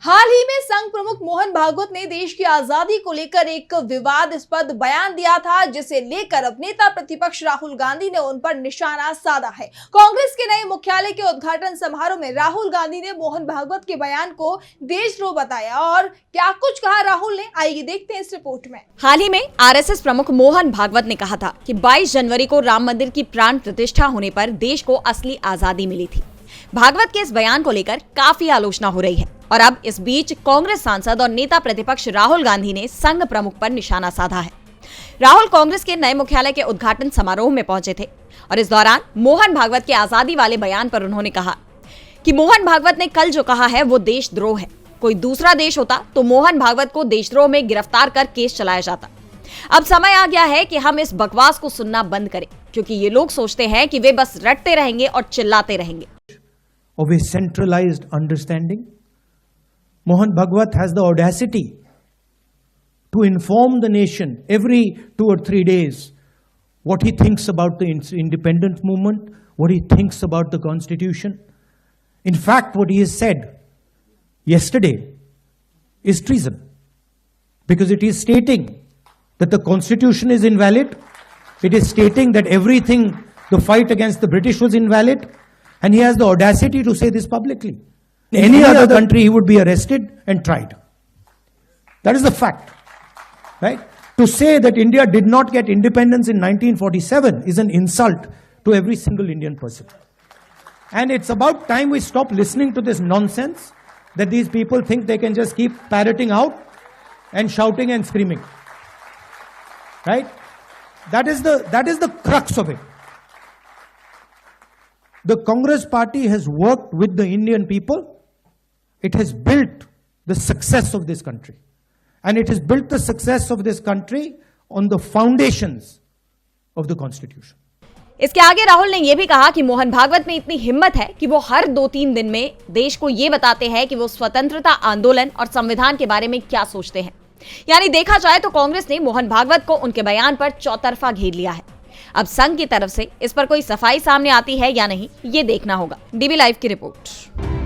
हाल ही में संघ प्रमुख मोहन भागवत ने देश की आजादी को लेकर एक विवादास्पद बयान दिया था, जिसे लेकर अब नेता प्रतिपक्ष राहुल गांधी ने उन पर निशाना साधा है। कांग्रेस के नए मुख्यालय के उद्घाटन समारोह में राहुल गांधी ने मोहन भागवत के बयान को देशद्रोह बताया और क्या कुछ कहा राहुल ने, आइए देखते हैं इस रिपोर्ट में। हाल ही में आरएसएस प्रमुख मोहन भागवत ने कहा था कि 22 जनवरी को राम मंदिर की प्राण प्रतिष्ठा होने पर देश को असली आजादी मिली थी। भागवत के इस बयान को लेकर काफी आलोचना हो रही है और अब इस बीच कांग्रेस सांसद और नेता प्रतिपक्ष राहुल गांधी ने संघ प्रमुख पर निशाना साधा है। राहुल कांग्रेस के नए मुख्यालय के उद्घाटन समारोह में पहुंचे थे और इस दौरान मोहन भागवत के आजादी वाले बयान पर उन्होंने कहा कि मोहन भागवत ने कल जो कहा है वो देशद्रोह है। कोई दूसरा देश होता तो मोहन भागवत को देशद्रोह में गिरफ्तार कर केस चलाया जाता। अब समय आ गया है कि हम इस बकवास को सुनना बंद करें, क्योंकि ये लोग सोचते हैं कि वे बस रटते रहेंगे और चिल्लाते रहेंगे। Of a centralized understanding, Mohan Bhagwat has the audacity to inform the nation every 2 or 3 days what he thinks about the independence movement, what he thinks about the constitution. In fact, what he has said yesterday is treason, because it is stating that the constitution is invalid. It is stating that everything, the fight against the British was invalid. And he has the audacity to say this publicly. In any other country, he would be arrested and tried. That is the fact, right? To say that India did not get independence in 1947 is an insult to every single Indian person. And it's about time we stop listening to this nonsense that these people think they can just keep parroting out and shouting and screaming, right? That is the crux of it. The Congress party has worked with the Indian people. It has built the success of this country. And it has built the success of this country on the foundations of the Constitution. इसके आगे राहुल ने यह भी कहा कि मोहन भागवत में इतनी हिम्मत है कि वो हर 2-3 दिन में देश को ये बताते हैं कि वो स्वतंत्रता आंदोलन और संविधान के बारे में क्या सोचते हैं। यानी देखा जाए तो कांग्रेस ने मोहन भागवत को उनके बयान पर चौतरफा घेर लिया है। अब संघ की तरफ से इस पर कोई सफाई सामने आती है या नहीं, ये देखना होगा। डीबी लाइव की रिपोर्ट।